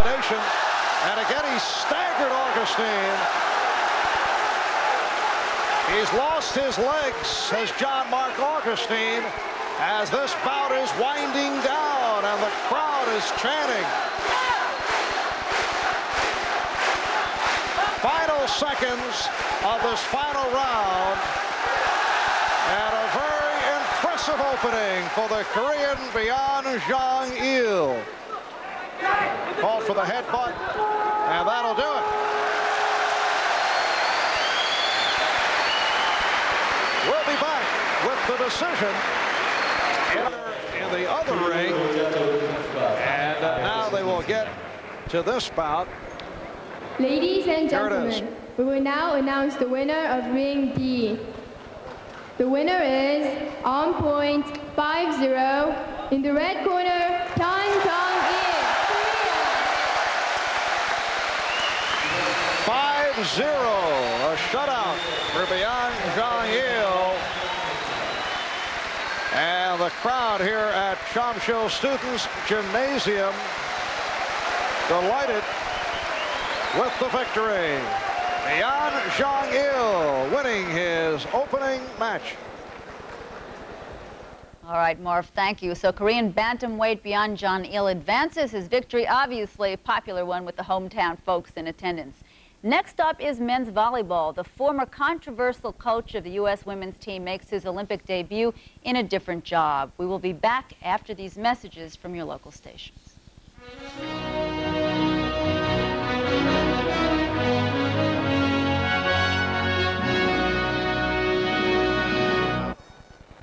And again, he staggered Augustine. He's lost his legs, as John Mark Augustine, as this bout is winding down and the crowd is chanting. Final seconds of this final round, and a very impressive opening for the Korean Byun Jong-il. Called for the headbutt, and that'll do it. We'll be back with the decision in the other ring, and now they will get to this bout. Ladies and gentlemen, we will now announce the winner of Ring D. The winner is, on point, 5-0, in the red corner, Byun Jong-il, Korea. 5-0, a shutout for Byun Jong-il. And the crowd here at Chamshil Students Gymnasium delighted with the victory. Byun Jong-il winning his opening match. All right, Marv, thank you. So Korean bantamweight Byun Jong-il advances his victory, obviously a popular one with the hometown folks in attendance. Next up is men's volleyball. The former controversial coach of the U.S. women's team makes his Olympic debut in a different job. We will be back after these messages from your local stations.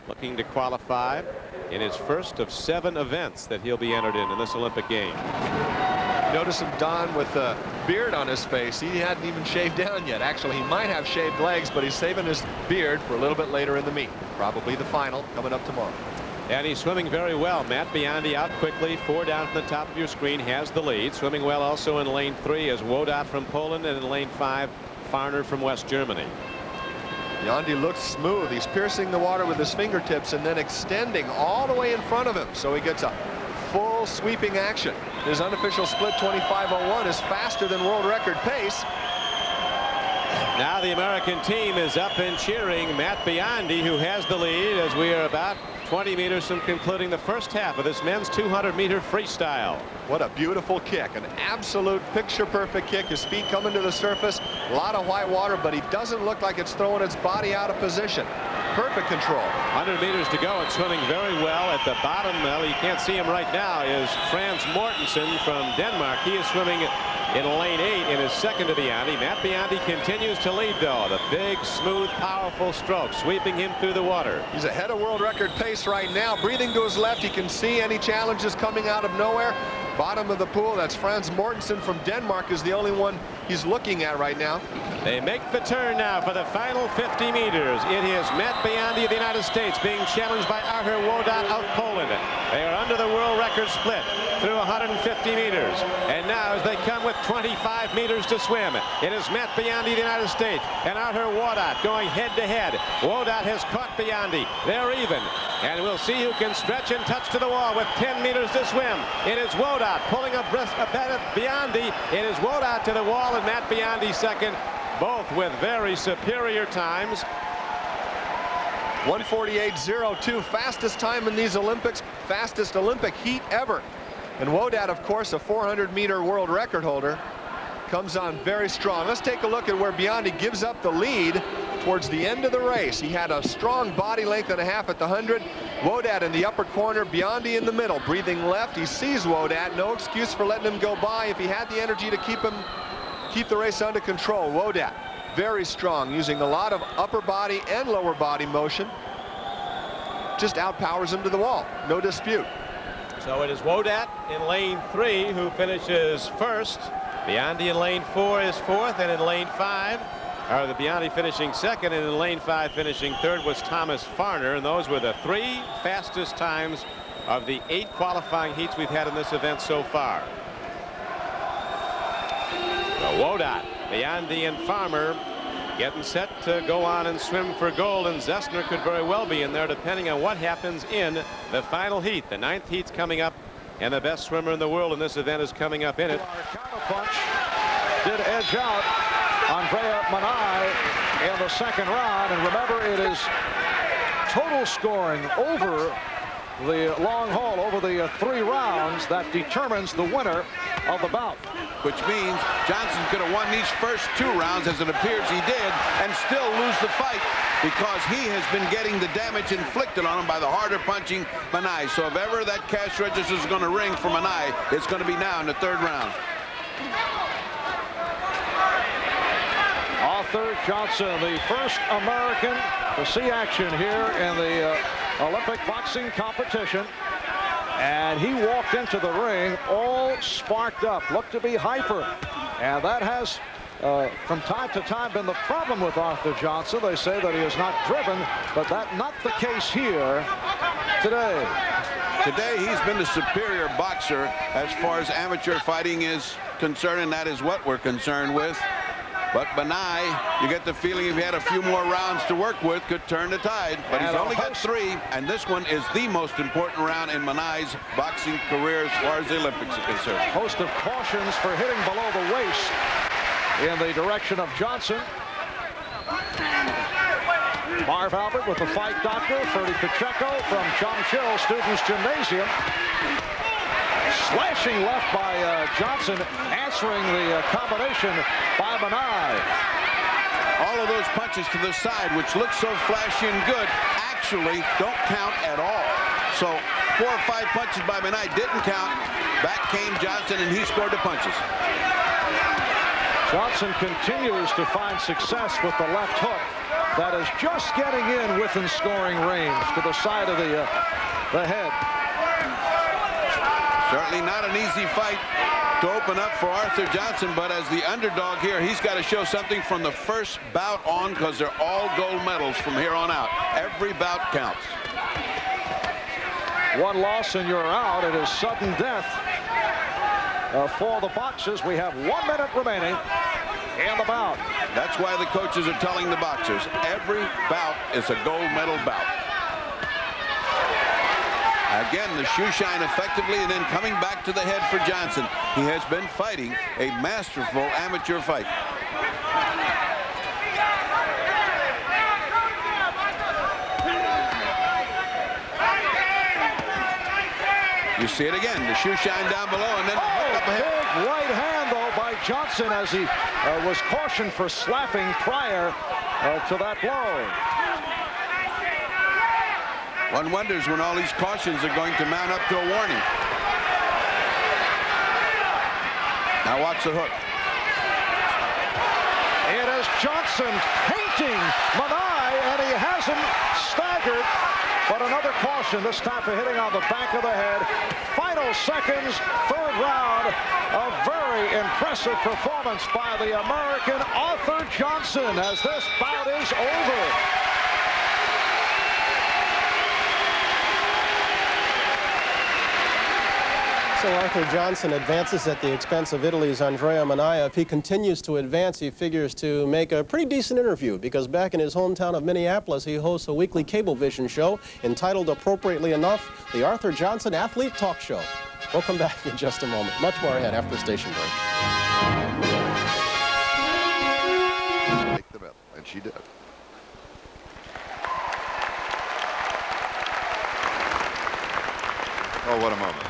Looking to qualify in his first of 7 events that he'll be entered in this Olympic game. Notice him don with a beard on his face. He hadn't even shaved down yet. Actually, he might have shaved legs, but he's saving his beard for a little bit later in the meet. Probably the final coming up tomorrow. And he's swimming very well. Matt Biondi out quickly, 4 down from the top of your screen, has the lead. Swimming well also in lane 3 is Wodat from Poland, and in lane 5, Farner from West Germany. Biondi looks smooth. He's piercing the water with his fingertips and then extending all the way in front of him, so he gets a full sweeping action. His unofficial split 25:01 is faster than world record pace. Now the American team is up and cheering Matt Biondi, who has the lead, as we are about 20 meters from concluding the first half of this men's 200-meter freestyle. What a beautiful kick, an absolute picture-perfect kick. His feet coming to the surface, a lot of white water, but he doesn't look like it's throwing its body out of position. Perfect control. 100 meters to go and swimming very well at the bottom. Well, you can't see him right now, is Frans Mortensen from Denmark. He is swimming in lane 8 in his second to Biondi. Matt Biondi continues to lead, though. The big, smooth, powerful stroke sweeping him through the water. He's ahead of world record pace right now. Breathing to his left. He can see any challenges coming out of nowhere. Bottom of the pool, that's Frans Mortensen from Denmark is the only one he's looking at right now. They make the turn now for the final 50 meters. It is Matt Biondi of the United States being challenged by Arthur Wodat of Poland. They are under the world record split through 150 meters. And now as they come with 25 meters to swim, it is Matt Biondi of the United States and Arthur Wodat going head to head. Wodat has caught Biondi. They're even. And we'll see who can stretch and touch to the wall with 10 meters to swim. It is Wodat pulling a bet at Biondi. It is Wodat to the wall and Matt Biondi second, both with very superior times. 1:48.02, fastest time in these Olympics, fastest Olympic heat ever. And Wodat, of course, a 400-meter world record holder, comes on very strong. Let's take a look at where Biondi gives up the lead towards the end of the race. He had a strong body length and a half at the 100. Wodat in the upper corner, Biondi in the middle, breathing left. He sees Wodat, no excuse for letting him go by if he had the energy to keep the race under control. Wodat, very strong, using a lot of upper body and lower body motion. Just outpowers him to the wall, no dispute. So it is Wodat in lane 3 who finishes first. Biondi in lane 4 is fourth, and in lane 5, or the Biondi finishing second, and in lane 5 finishing third was Thomas Farner, and those were the 3 fastest times of the 8 qualifying heats we've had in this event so far. So Wodat, Biondi, and Farmer getting set to go on and swim for gold, and Zessner could very well be in there depending on what happens in the final heat. The 9th heat's coming up And the best swimmer in the world in this event is coming up in it. Our counterpunch did edge out Andrea Manai in the second round. And remember, it is total scoring over the long haul, over the 3 rounds, that determines the winner of the bout. Which means Johnson could have won these first 2 rounds, as it appears he did, and still lose the fight, because he has been getting the damage inflicted on him by the harder punching Manai. So if ever that cash register is going to ring for Manai, it's going to be now in the 3rd round. Arthur Johnson, the first American to see action here in the Olympic boxing competition. And he walked into the ring all sparked up, looked to be hyper. And that has, from time to time, been the problem with Arthur Johnson. They say that he is not driven, but that's not the case here today. Today, he's been the superior boxer as far as amateur fighting is concerned, and that is what we're concerned with. But Manai, you get the feeling if he had a few more rounds to work with, could turn the tide. But he's only got 3, and this one is the most important round in Manai's boxing career as far as the Olympics are concerned. Host of cautions for hitting below the waist in the direction of Johnson. Marv Albert with the fight doctor, Ferdy Pacheco from Chongqing Students Gymnasium. Slashing left by Johnson, answering the combination by Manai. All of those punches to the side, which look so flashy and good, actually don't count at all. So 4 or 5 punches by Manai didn't count. Back came Johnson, and he scored the punches. Johnson continues to find success with the left hook that is just getting in within scoring range to the side of the head. Certainly not an easy fight to open up for Arthur Johnson, but as the underdog here, he's got to show something from the first bout on, because they're all gold medals from here on out. Every bout counts. 1 loss and you're out. It is sudden death for the boxers. We have 1 minute remaining in the bout. That's why the coaches are telling the boxers, every bout is a gold medal bout. Again, the shoe shine effectively, and then coming back to the head for Johnson. He has been fighting a masterful amateur fight. You see it again, the shoe shine down below, and then up ahead. Big right hand, though, by Johnson, as he was cautioned for slapping prior to that blow. One wonders when all these cautions are going to mount up to a warning. Now watch the hook. It is Johnson painting Manai, and he has him staggered. But another caution, this time for hitting on the back of the head. Final seconds, 3rd round. A very impressive performance by the American Arthur Johnson as this bout is over. So Arthur Johnson advances at the expense of Italy's Andrea Manai. If he continues to advance, he figures to make a pretty decent interview, because back in his hometown of Minneapolis, he hosts a weekly Cablevision show entitled, appropriately enough, the Arthur Johnson Athlete Talk Show. We'll come back in just a moment. Much more ahead after the station break. Take the medal, and she did. Oh, what a moment.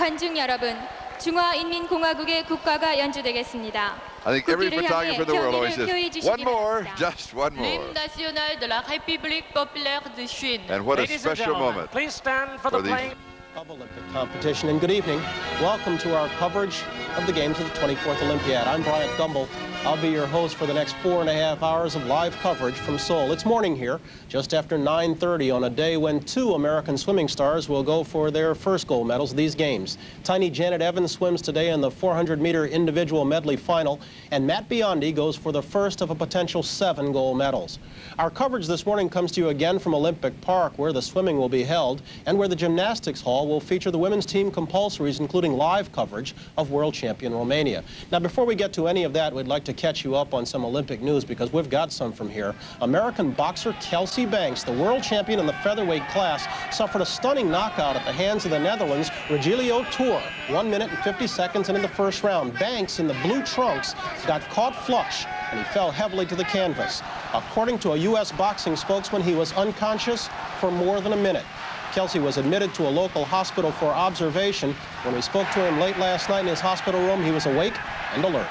관중 여러분, 중화인민공화국의 국가가 연주되겠습니다. I think every photographer in the world always says, one more, just one more. L'hymne national de la République populaire de Chine. And what a special moment. Please stand for the playing of Olympic competition. And good evening. Welcome to our coverage of the games of the 24th Olympiad. I'm Bryant Gumbel. I'll be your host for the next 4.5 hours of live coverage from Seoul. It's morning here, just after 9:30 on a day when 2 American swimming stars will go for their first gold medals of these games. Tiny Janet Evans swims today in the 400-meter individual medley final, and Matt Biondi goes for the first of a potential 7 gold medals. Our coverage this morning comes to you again from Olympic Park, where the swimming will be held, and where the gymnastics hall basketball will feature the women's team compulsories, including live coverage of world champion Romania. Now, before we get to any of that, we'd like to catch you up on some Olympic news because we've got some from here. American boxer Kelsey Banks, the world champion in the featherweight class, suffered a stunning knockout at the hands of the Netherlands' Regilio Tour, 1 minute and 50 seconds into the first round. Banks, in the blue trunks, got caught flush, and he fell heavily to the canvas. According to a U.S. boxing spokesman, he was unconscious for more than a minute. Kelsey was admitted to a local hospital for observation. When we spoke to him late last night in his hospital room, he was awake and alert.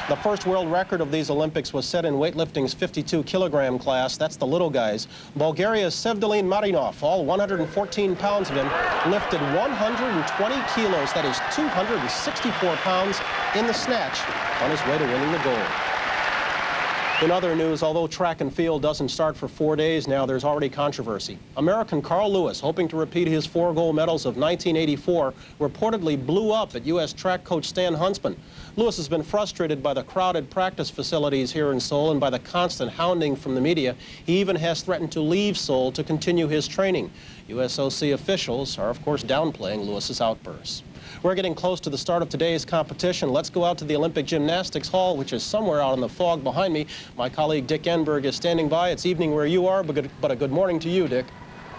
The first world record of these Olympics was set in weightlifting's 52-kilogram class. That's the little guys. Bulgaria's Sevdelin Marinov, all 114 pounds of him, lifted 120 kilos, that is 264 pounds, in the snatch on his way to winning the gold. In other news, although track and field doesn't start for 4 days now, there's already controversy. American Carl Lewis, hoping to repeat his 4 gold medals of 1984, reportedly blew up at U.S. track coach Stan Huntsman. Lewis has been frustrated by the crowded practice facilities here in Seoul and by the constant hounding from the media. He even has threatened to leave Seoul to continue his training. USOC officials are, of course, downplaying Lewis's outbursts. We're getting close to the start of today's competition. Let's go out to the Olympic Gymnastics Hall, which is somewhere out in the fog behind me. My colleague Dick Enberg is standing by. It's evening where you are, but a good morning to you, Dick.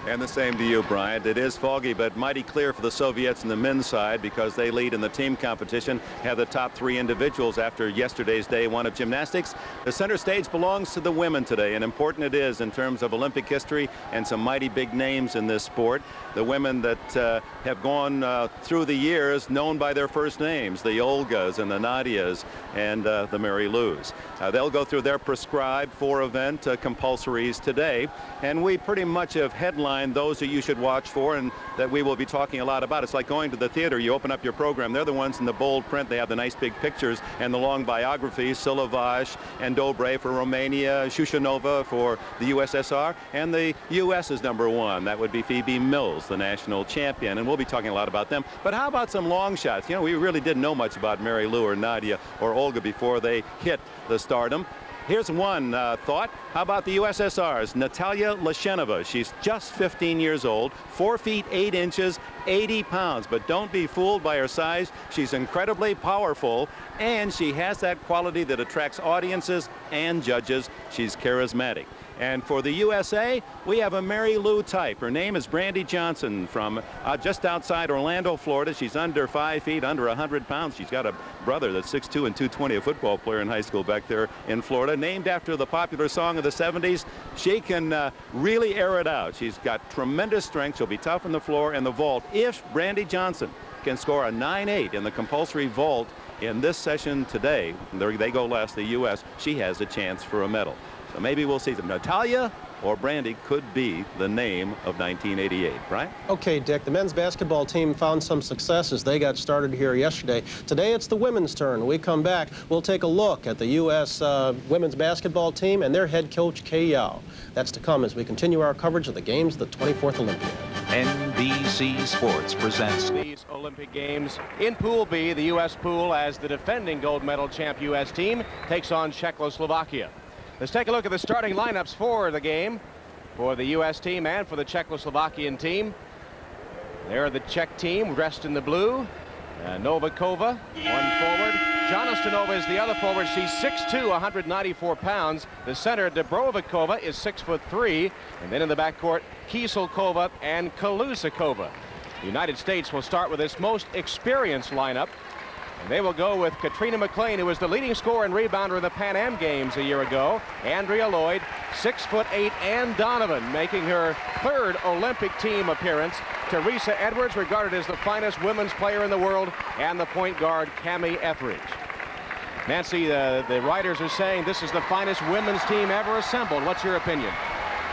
And the same to you, Bryant. It is foggy, but mighty clear for the Soviets in the men's side because they lead in the team competition, have the top 3 individuals after yesterday's day 1 of gymnastics. The center stage belongs to the women today, and important it is in terms of Olympic history and some mighty big names in this sport. The women that have gone through the years known by their first names, the Olgas and the Nadias and the Mary Lou's. They'll go through their prescribed 4-event compulsories today, and we pretty much have headlined those that you should watch for and that we will be talking a lot about. It's like going to the theater. You open up your program. They're the ones in the bold print. They have the nice big pictures and the long biographies. Silovaj and Dobre for Romania, Shushanova for the USSR, and the U.S. is #1. That would be Phoebe Mills, the national champion, and we'll be talking a lot about them. But how about some long shots? You know, we really didn't know much about Mary Lou or Nadia or Olga before they hit the stardom. Here's one thought. How about the USSR's Natalia Lashenova? She's just 15 years old, 4 feet 8 inches, 80 pounds. But don't be fooled by her size. She's incredibly powerful, and she has that quality that attracts audiences and judges. She's charismatic. And for the USA, we have a Mary Lou type. Her name is Brandy Johnson from just outside Orlando, Florida. She's under 5 feet, under 100 pounds. She's got a brother that's 6'2" and 220, a football player in high school back there in Florida. Named after the popular song of the 70s, she can really air it out. She's got tremendous strength. She'll be tough on the floor and the vault. If Brandy Johnson can score a 9.8 in the compulsory vault in this session today, they go last, the U.S., she has a chance for a medal. So maybe we'll see them. Natalia or Brandy could be the name of 1988, right? Okay, Dick, the men's basketball team found some success as they got started here yesterday. Today it's the women's turn. When we come back, we'll take a look at the U.S. women's basketball team and their head coach, Kay Yao. That's to come as we continue our coverage of the games of the 24th Olympiad. NBC Sports presents these Olympic Games. In Pool B, the U.S. pool, as the defending gold medal champ U.S. team takes on Czechoslovakia. Let's take a look at the starting lineups for the game, for the U.S. team and for the Czechoslovakian team. There, the Czech team dressed in the blue. Novikova, one forward. Jonastanova is the other forward. She's 6'2", 194 pounds. The center, Dubrovnikova, is 6'3", and then in the backcourt, Kieselkova and Kalusakova. The United States will start with its most experienced lineup. And they will go with Katrina McLean, who was the leading scorer and rebounder in the Pan Am Games a year ago. Andrea Lloyd, 6'8", Ann Donovan, making her 3rd Olympic team appearance. Teresa Edwards, regarded as the finest women's player in the world, and the point guard, Cammie Etheridge. Nancy, the writers are saying this is the finest women's team ever assembled. What's your opinion?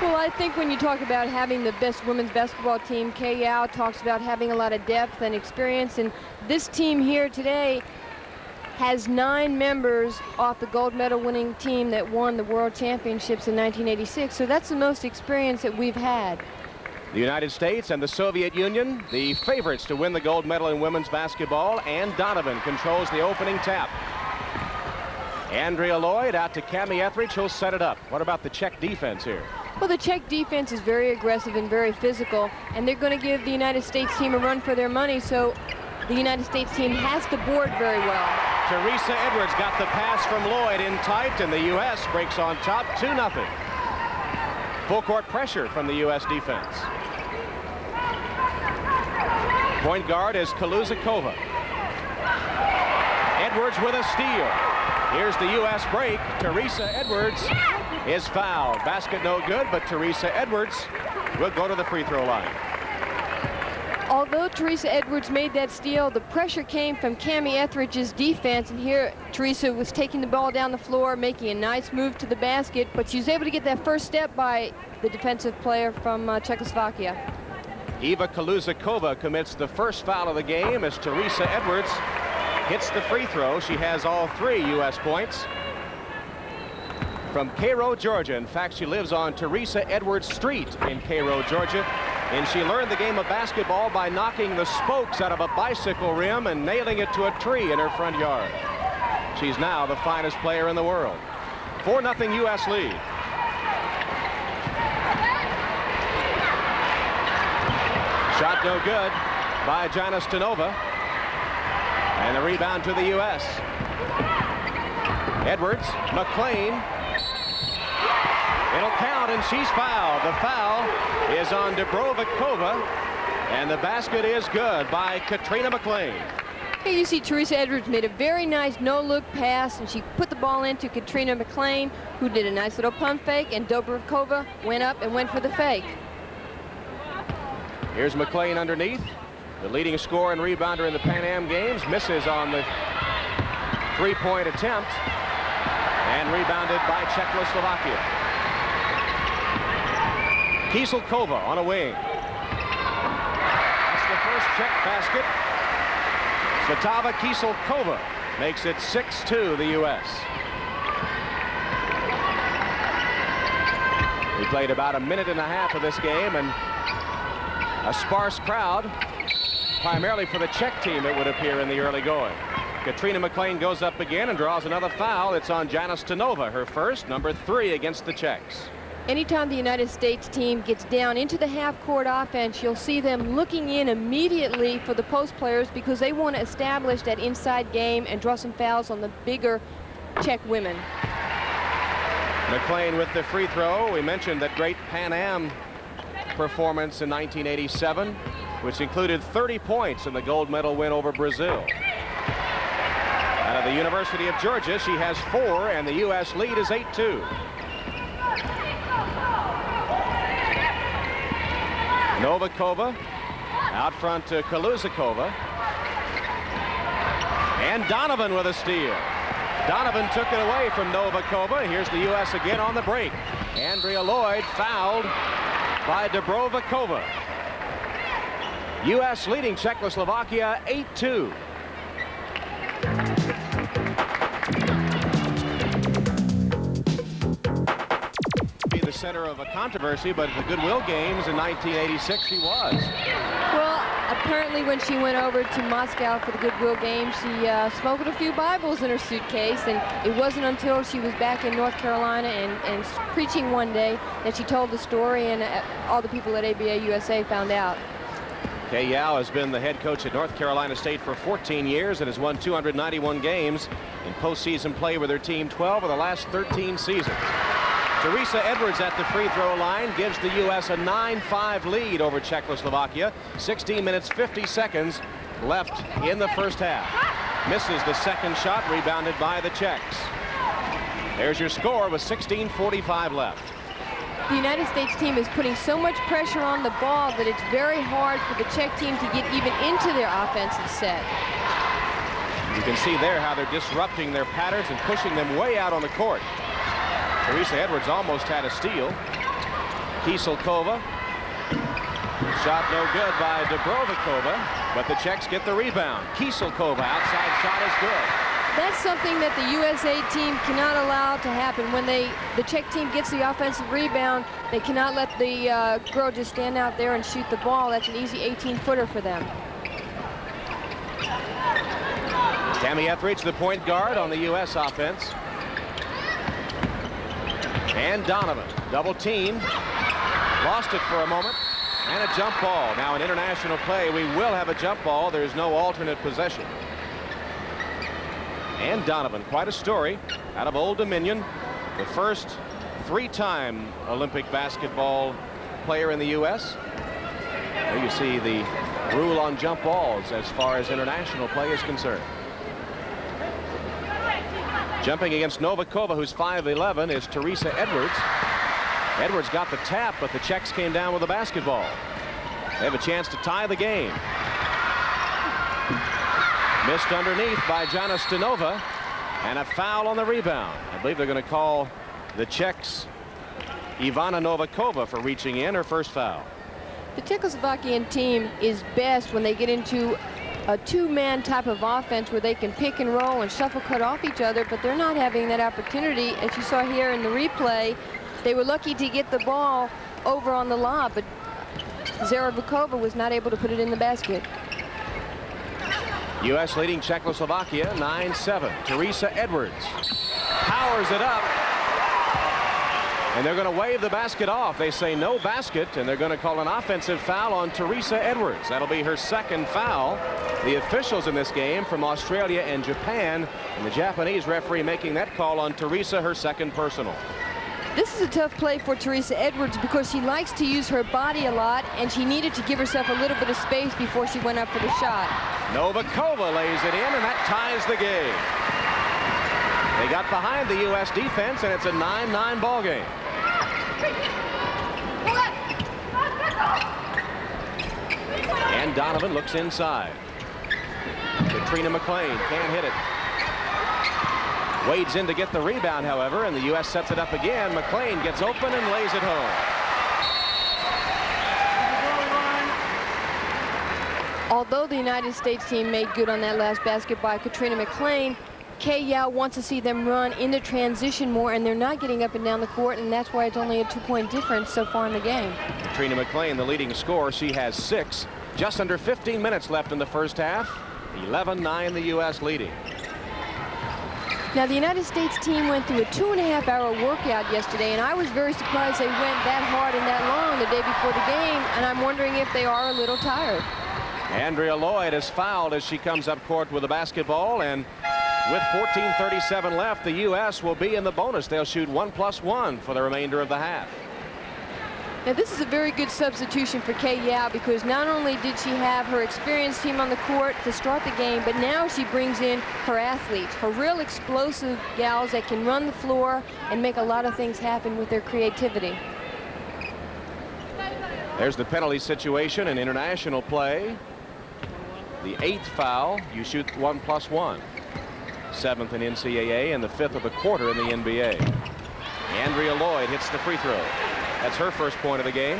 Well, I think when you talk about having the best women's basketball team, Kay Yao talks about having a lot of depth and experience, and this team here today has 9 members off the gold medal winning team that won the World Championships in 1986, so that's the most experience that we've had. The United States and the Soviet Union, the favorites to win the gold medal in women's basketball, and Donovan controls the opening tap. Andrea Lloyd out to Cammie Etheridge. He'll set it up. What about the Czech defense here? Well, the Czech defense is very aggressive and very physical, and they're going to give the United States team a run for their money, so the United States team has to board very well. Teresa Edwards got the pass from Lloyd in tight, and the U.S. breaks on top 2-0. Full court pressure from the U.S. defense. Point guard is Kaluzakova. Edwards with a steal. Here's the U.S. break. Teresa Edwards is fouled. Basket no good, but Teresa Edwards will go to the free throw line. Although Teresa Edwards made that steal, the pressure came from Cami Etheridge's defense, and here Teresa was taking the ball down the floor, making a nice move to the basket, but she was able to get that first step by the defensive player from Czechoslovakia. Eva Kaluzakova commits the first foul of the game as Teresa Edwards hits the free throw. She has all 3 U.S. points. From Cairo, Georgia. In fact, she lives on Teresa Edwards Street in Cairo, Georgia. And she learned the game of basketball by knocking the spokes out of a bicycle rim and nailing it to a tree in her front yard. She's now the finest player in the world. 4-0 U.S. lead. Shot no good by Jana Stanova. And the rebound to the U.S. Edwards, McLean. It'll count, and she's fouled. The foul is on Dubrovnikova, and the basket is good by Katrina McLean. Here you see Teresa Edwards made a very nice no-look pass, and she put the ball into Katrina McLean, who did a nice little pump fake, and Dubrovnikova went up and went for the fake. Here's McLean underneath. The leading scorer and rebounder in the Pan Am Games misses on the three-point attempt, and rebounded by Czechoslovakia. Kieselkova on a wing. That's the first Czech basket. Svetava Kieselkova makes it 6-2 the U.S. We played about a minute and a half of this game, and a sparse crowd, primarily for the Czech team, it would appear, in the early going. Katrina McLean goes up again and draws another foul. It's on Jana Stanova, her first, number 3 against the Czechs. Anytime the United States team gets down into the half-court offense, you'll see them looking in immediately for the post players because they want to establish that inside game and draw some fouls on the bigger Czech women. McLean with the free throw. We mentioned that great Pan Am performance in 1987, which included 30 points in the gold medal win over Brazil. Out of the University of Georgia, she has 4, and the U.S. lead is 8-2. Novikova out front to Kaluzakova. And Donovan with a steal. Donovan took it away from Novikova. Here's the U.S. again on the break. Andrea Lloyd fouled by Dubrovnikova. U.S. leading Czechoslovakia 8-2. The center of a controversy, but at the Goodwill Games in 1986 she was. Well, apparently when she went over to Moscow for the Goodwill Games, she smuggled a few Bibles in her suitcase, and it wasn't until she was back in North Carolina and preaching one day that she told the story, and all the people at ABA USA found out. Kay Yao has been the head coach at North Carolina State for 14 years and has won 291 games in postseason play with her team 12 of the last 13 seasons. Teresa Edwards at the free throw line gives the U.S. a 9-5 lead over Czechoslovakia. 16 minutes 50 seconds left in the first half. Misses the second shot, rebounded by the Czechs. There's your score with 16:45 left. The United States team is putting so much pressure on the ball that it's very hard for the Czech team to get even into their offensive set. You can see there how they're disrupting their patterns and pushing them way out on the court. Teresa Edwards almost had a steal. Kieselkova. Shot no good by Dubrovnikova, but the Czechs get the rebound. Kieselkova, outside shot is good. That's something that the USA team cannot allow to happen. When the Czech team gets the offensive rebound, they cannot let the girl just stand out there and shoot the ball. That's an easy 18-footer for them. Cami Etheridge, the point guard on the U.S. offense. And Donovan, double team. Lost it for a moment. And a jump ball. Now in international play, we will have a jump ball. There's no alternate possession. And Donovan, quite a story out of Old Dominion. The first three-time Olympic basketball player in the U.S. There you see the rule on jump balls as far as international play is concerned. Jumping against Novikova, who's 5'11", is Teresa Edwards. Edwards got the tap, but the Czechs came down with the basketball. They have a chance to tie the game. Missed underneath by Jana Stanova, and a foul on the rebound. I believe they're going to call the Czechs Ivana Novikova for reaching in, her first foul. The Czechoslovakian team is best when they get into a two-man type of offense where they can pick and roll and shuffle cut off each other, but they're not having that opportunity. As you saw here in the replay, they were lucky to get the ball over on the lob, but Zarabukova was not able to put it in the basket. U.S. leading Czechoslovakia 9-7. Teresa Edwards powers it up. And they're going to wave the basket off. They say no basket, and they're going to call an offensive foul on Teresa Edwards. That'll be her second foul. The officials in this game from Australia and Japan, and the Japanese referee making that call on Teresa, her second personal. This is a tough play for Teresa Edwards because she likes to use her body a lot, and she needed to give herself a little bit of space before she went up for the shot. Novikova lays it in, and that ties the game. They got behind the U.S. defense, and it's a 9-9 ball game. And Donovan looks inside. Katrina McLean can't hit it. Wades in to get the rebound, however, and the U.S. sets it up again. McLean gets open and lays it home. Although the United States team made good on that last basket by Katrina McLean, Kei Yao wants to see them run into transition more, and they're not getting up and down the court, and that's why it's only a 2-point difference so far in the game. Katrina McLean, the leading scorer, she has 6. Just under 15 minutes left in the first half. 11-9 the U.S. leading. Now, the United States team went through a 2.5-hour workout yesterday, and I was very surprised they went that hard and that long the day before the game, and I'm wondering if they are a little tired. Andrea Lloyd is fouled as she comes up court with the basketball, and with 14:37 left, the U.S. will be in the bonus. They'll shoot 1+1 for the remainder of the half. Now, this is a very good substitution for Kei Yao because not only did she have her experienced team on the court to start the game, but now she brings in her athletes, her real explosive gals that can run the floor and make a lot of things happen with their creativity. There's the penalty situation in international play. The 8th foul, you shoot 1+1. 7th in NCAA and the 5th of the quarter in the NBA. Andrea Lloyd hits the free throw. That's her first point of the game.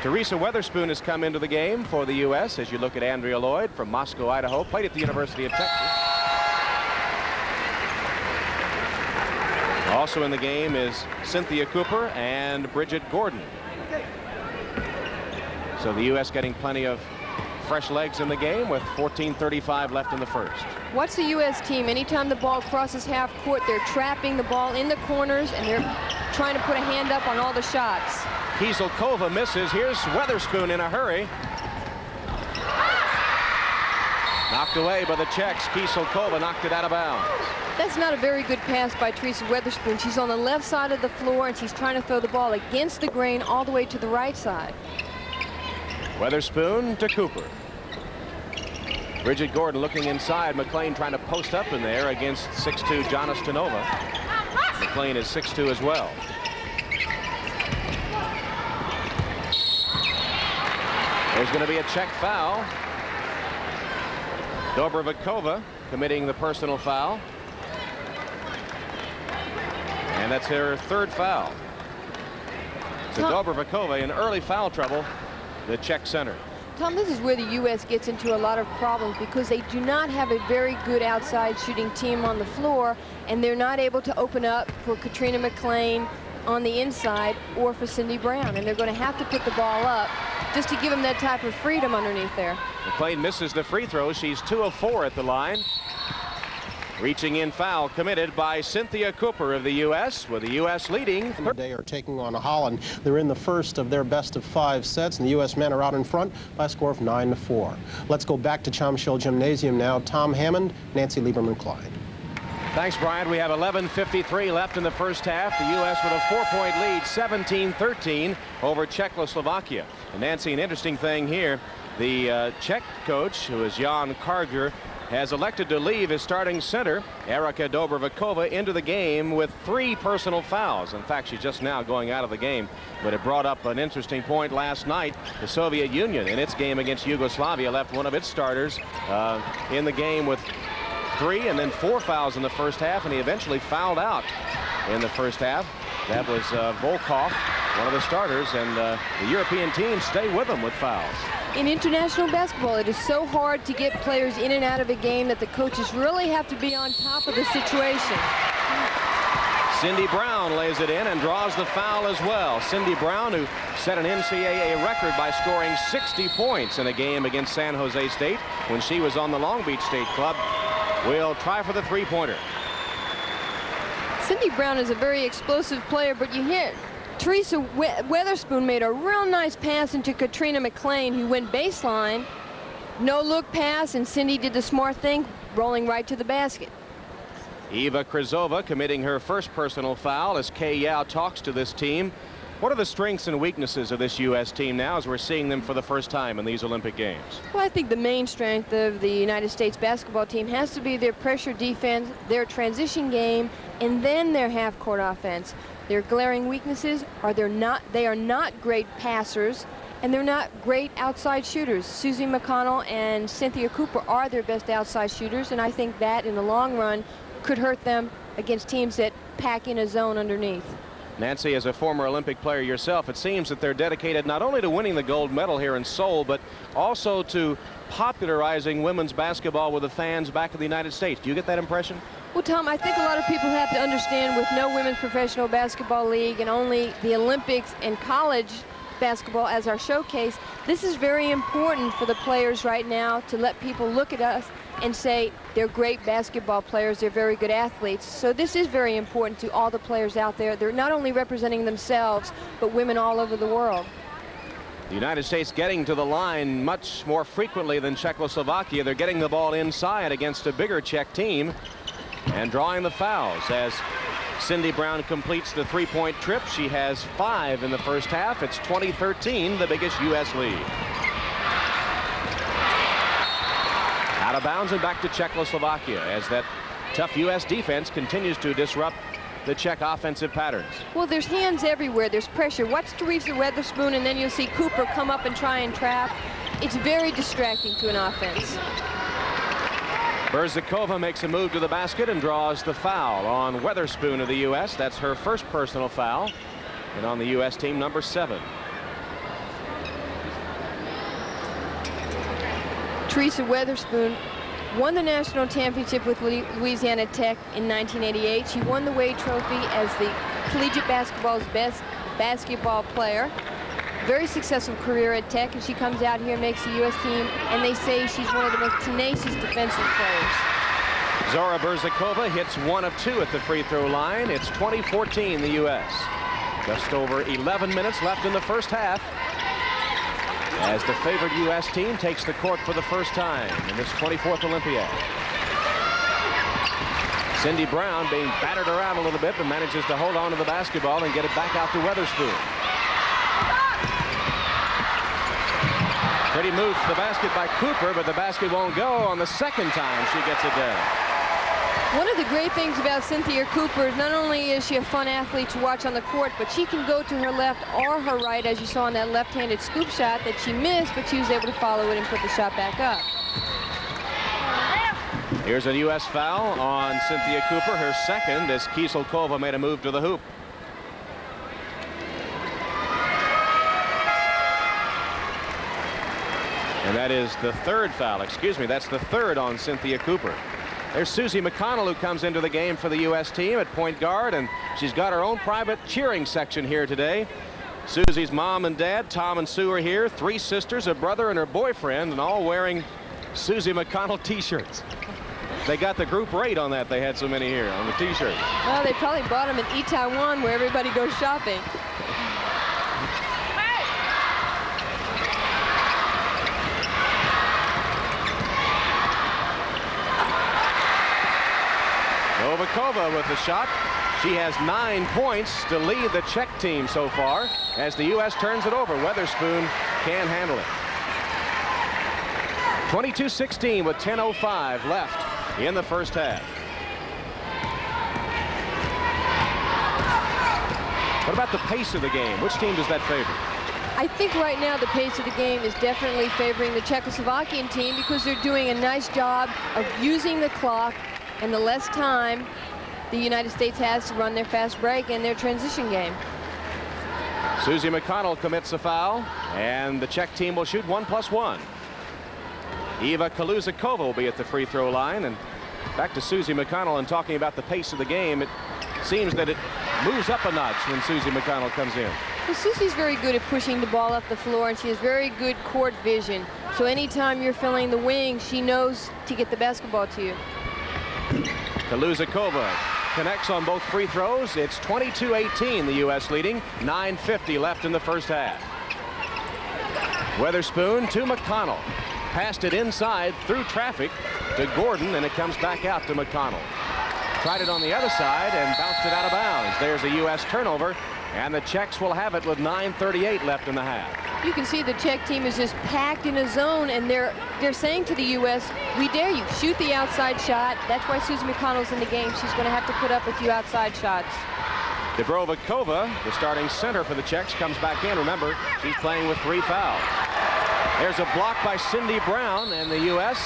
Teresa Weatherspoon has come into the game for the U.S. as you look at Andrea Lloyd from Moscow, Idaho, played at the University of Texas. Also in the game is Cynthia Cooper and Bridget Gordon. So the U.S. getting plenty of fresh legs in the game with 14:35 left in the first. What's the U.S. team? Anytime the ball crosses half court, they're trapping the ball in the corners, and they're trying to put a hand up on all the shots. Kieselkova misses. Here's Weatherspoon in a hurry. Knocked away by the Czechs. Kieselkova knocked it out of bounds. That's not a very good pass by Teresa Weatherspoon. She's on the left side of the floor, and she's trying to throw the ball against the grain all the way to the right side. Weatherspoon to Cooper. Bridget Gordon looking inside. McLean trying to post up in there against 6'2" Jana Stanova. McLean is 6'2" as well. There's going to be a Czech foul. Dobrvikova committing the personal foul. And that's her 3rd foul. So Dobrvikova in early foul trouble, the Czech center. Tom, this is where the U.S. gets into a lot of problems because they do not have a very good outside shooting team on the floor, and they're not able to open up for Katrina McLean on the inside or for Cindy Brown, and they're going to have to put the ball up just to give them that type of freedom underneath there. McLean misses the free throw. She's 2 of 4 at the line. Reaching in foul committed by Cynthia Cooper of the U.S., with the U.S. leading. They are taking on Holland. They're in the first of their best-of-5 sets, and the U.S. men are out in front by a score of 9-4. Let's go back to Chomshell Gymnasium now. Tom Hammond, Nancy Lieberman-Klein. Thanks, Brian. We have 11:53 left in the first half. The U.S. with a 4-point lead, 17-13 over Czechoslovakia. And Nancy, an interesting thing here, the Czech coach, who is Jan Karger, has elected to leave his starting center, Erika Dobrvikova, into the game with 3 personal fouls. In fact, she's just now going out of the game. But it brought up an interesting point last night. The Soviet Union, in its game against Yugoslavia, left one of its starters in the game with 3 and then 4 fouls in the first half, and he eventually fouled out in the first half. That was Volkov, one of the starters, and the European teams stay with him with fouls. In international basketball, it is so hard to get players in and out of a game that the coaches really have to be on top of the situation. Cindy Brown lays it in and draws the foul as well. Cindy Brown, who set an NCAA record by scoring 60 points in a game against San Jose State when she was on the Long Beach State Club, will try for the three-pointer. Cindy Brown is a very explosive player, but you hear Teresa Weatherspoon made a real nice pass into Katrina McLean, who went baseline, no-look pass, and Cindy did the smart thing, rolling right to the basket. Eva Krizova committing her first personal foul as Kay Yao talks to this team. What are the strengths and weaknesses of this U.S. team now as we're seeing them for the first time in these Olympic Games? Well, I think the main strength of the United States basketball team has to be their pressure defense, their transition game, and then their half-court offense. Their glaring weaknesses are they are not great passers, and they're not great outside shooters. Susie McConnell and Cynthia Cooper are their best outside shooters, and I think that in the long run could hurt them against teams that pack in a zone underneath. Nancy, as a former Olympic player yourself, it seems that they're dedicated not only to winning the gold medal here in Seoul, but also to popularizing women's basketball with the fans back in the United States. Do you get that impression? Well, Tom, I think a lot of people have to understand, with no women's professional basketball league and only the Olympics and college basketball as our showcase, this is very important for the players right now to let people look at us and say they're great basketball players, they're very good athletes. So this is very important to all the players out there. They're not only representing themselves, but women all over the world. The United States getting to the line much more frequently than Czechoslovakia. They're getting the ball inside against a bigger Czech team and drawing the fouls as Cindy Brown completes the three-point trip. She has 5 in the first half. It's 20-13, the biggest U.S. lead. Out of bounds and back to Czechoslovakia as that tough U.S. defense continues to disrupt the Czech offensive patterns. Well, there's hands everywhere. There's pressure. Watch Teresa Weatherspoon, and then you'll see Cooper come up and try and trap. It's very distracting to an offense. Berzikova makes a move to the basket and draws the foul on Weatherspoon of the U.S. That's her first personal foul, and on the U.S. team, number 7. Teresa Weatherspoon won the national championship with Louisiana Tech in 1988. She won the Wade Trophy as the collegiate basketball's best basketball player. Very successful career at Tech, and she comes out here and makes the U.S. team, and they say she's one of the most tenacious defensive players. Zora Berzikova hits 1 of 2 at the free throw line. It's 20-14, the U.S. Just over 11 minutes left in the first half as the favored U.S. team takes the court for the first time in this 24th Olympiad. Cindy Brown being battered around a little bit, but manages to hold on to the basketball and get it back out to Weatherspoon. Pretty move to the basket by Cooper, but the basket won't go on the second time she gets it down. One of the great things about Cynthia Cooper is not only is she a fun athlete to watch on the court, but she can go to her left or her right, as you saw in that left-handed scoop shot that she missed, but she was able to follow it and put the shot back up. Here's a U.S. foul on Cynthia Cooper, her second, as Kieselkova made a move to the hoop. And that is the third foul. Excuse me, that's the third on Cynthia Cooper. There's Susie McConnell, who comes into the game for the U.S. team at point guard, and she's got her own private cheering section here today. Susie's mom and dad, Tom and Sue, are here. 3 sisters, a brother, and her boyfriend, and all wearing Susie McConnell t-shirts. They got the group rate on that. They had so many here on the T-shirt. Well, they probably bought them in Taiwan, where everybody goes shopping. Novikova with the shot. She has 9 points to lead the Czech team so far as the U.S. turns it over. Weatherspoon can handle it. 22-16 with 10:05 left in the first half. What about the pace of the game? Which team does that favor? I think right now the pace of the game is definitely favoring the Czechoslovakian team because they're doing a nice job of using the clock, and the less time the United States has to run their fast break and their transition game. Susie McConnell commits a foul, and the Czech team will shoot 1+1. Eva Kaluzikova will be at the free throw line. And back to Susie McConnell and talking about the pace of the game. It seems that it moves up a notch when Susie McConnell comes in. Well, Susie's very good at pushing the ball up the floor, and she has very good court vision. So anytime you're filling the wing, she knows to get the basketball to you. Kaluzikova connects on both free throws. It's 22-18, the U.S. leading. 9:50 left in the first half. Weatherspoon to McConnell. Passed it inside through traffic to Gordon, and it comes back out to McConnell. Tried it on the other side and bounced it out of bounds. There's a U.S. turnover, and the Czechs will have it with 9:38 left in the half. You can see the Czech team is just packed in a zone, and they're saying to the U.S., we dare you, shoot the outside shot. That's why Susie McConnell's in the game. She's going to have to put up a few outside shots. Dubrovnikova, the starting center for the Czechs, comes back in. Remember, she's playing with 3 fouls. There's a block by Cindy Brown, and the U.S.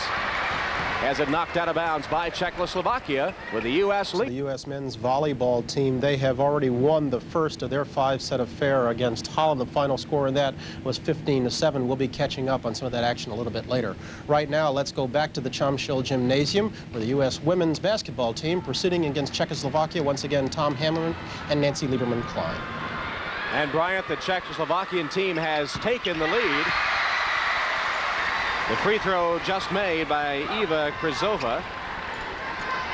has it knocked out of bounds by Czechoslovakia with the U.S. lead. The U.S. men's volleyball team, they have already won the first of their 5-set affair against Holland. The final score in that was 15-7. We'll be catching up on some of that action a little bit later. Right now, let's go back to the Chomshill Gymnasium where the U.S. women's basketball team proceeding against Czechoslovakia. Once again, Tom Hammerman and Nancy Lieberman-Klein. And Bryant, the Czechoslovakian team has taken the lead. The free throw just made by Eva Krizova,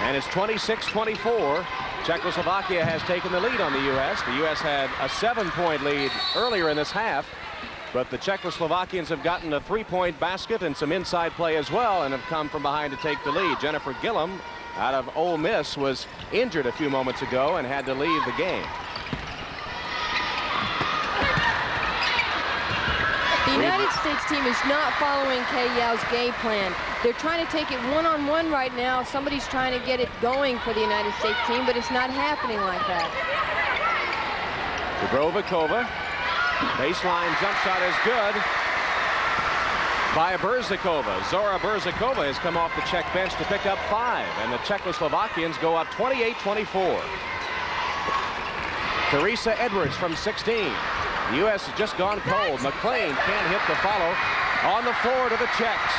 and it's 26-24. Czechoslovakia has taken the lead on the U.S. The U.S. had a 7-point lead earlier in this half, but the Czechoslovakians have gotten a 3-point basket and some inside play as well and have come from behind to take the lead. Jennifer Gillum out of Ole Miss was injured a few moments ago and had to leave the game. The United States team is not following Kay Yao's game plan. They're trying to take it one-on-one right now. Somebody's trying to get it going for the United States team, but it's not happening like that. Dubrovnikova, baseline jump shot is good by Berzikova. Zora Berzikova has come off the Czech bench to pick up 5, and the Czechoslovakians go up 28-24. Teresa Edwards from 16. The U.S. has just gone cold. McLean can't hit the follow. On the floor to the Czechs.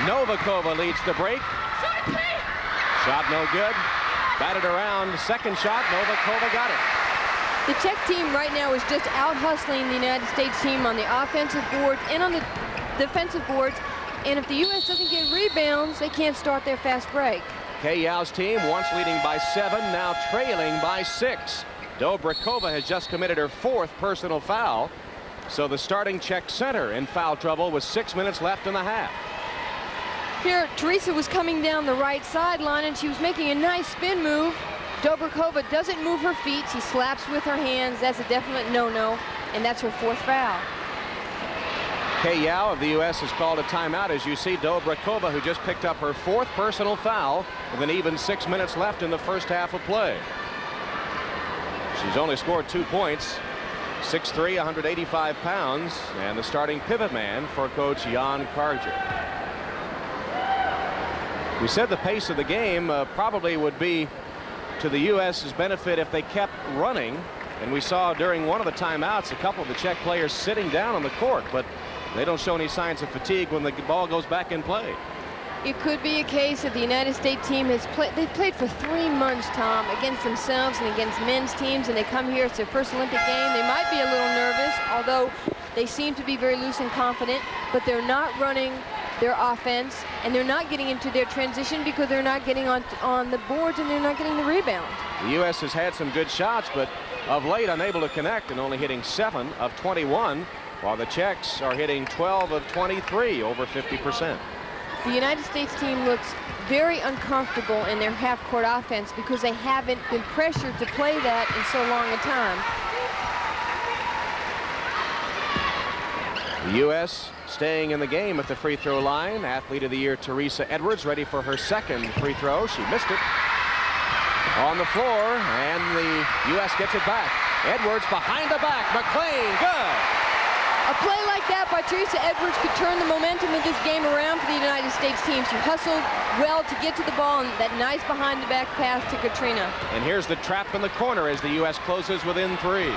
Novikova leads the break. Shot no good. Batted around. Second shot. Novikova got it. The Czech team right now is just out-hustling the United States team on the offensive boards and on the defensive boards. And if the U.S. doesn't get rebounds, they can't start their fast break. Kay Yao's team once leading by 7, now trailing by 6. Dobrikova has just committed her 4th personal foul. So the starting Czech center in foul trouble with 6 minutes left in the half. Here, Teresa was coming down the right sideline, and she was making a nice spin move. Dobrikova doesn't move her feet. She slaps with her hands. That's a definite no-no, and that's her 4th foul. Kay Yao of the U.S. has called a timeout. As you see, Dobrikova, who just picked up her 4th personal foul with an even 6 minutes left in the first half of play. She's only scored 2 points. 6'3", 185 pounds, and the starting pivot man for coach Jan Karger. We said the pace of the game probably would be to the U.S.'s benefit if they kept running, and we saw during one of the timeouts a couple of the Czech players sitting down on the court, but they don't show any signs of fatigue when the ball goes back in play. It could be a case that the United States team has they've played for 3 months, Tom, against themselves and against men's teams, and they come here, it's their first Olympic game. They might be a little nervous, although they seem to be very loose and confident, but they're not running their offense, and they're not getting into their transition because they're not getting on the boards and they're not getting the rebound. The U.S. has had some good shots, but of late unable to connect and only hitting 7 of 21, while the Czechs are hitting 12 of 23, over 50%. The United States team looks very uncomfortable in their half-court offense because they haven't been pressured to play that in so long a time. The U.S. staying in the game at the free throw line. Athlete of the Year Teresa Edwards ready for her second free throw. She missed it. On the floor, and the U.S. gets it back. Edwards behind the back. McLean, good. A play like that by Teresa Edwards could turn the momentum of this game around for the United States team. She hustled well to get to the ball, and that nice behind the back pass to Katrina. And here's the trap in the corner as the U.S. closes within 3.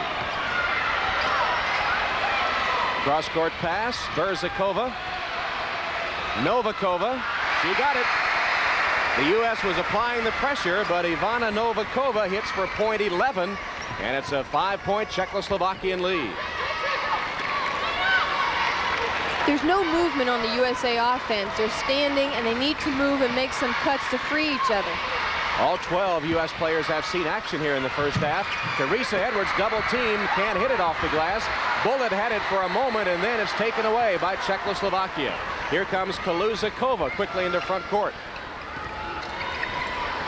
Cross-court pass, Berzakova. Novikova, she got it. The U.S. was applying the pressure, but Ivana Novikova hits for point 11, and it's a 5-point Czechoslovakian lead. There's no movement on the USA offense. They're standing, and they need to move and make some cuts to free each other. All 12 U.S. players have seen action here in the first half. Teresa Edwards double team, can't hit it off the glass. Bullet had it for a moment, and then it's taken away by Czechoslovakia. Here comes Kaluzakova quickly into front court.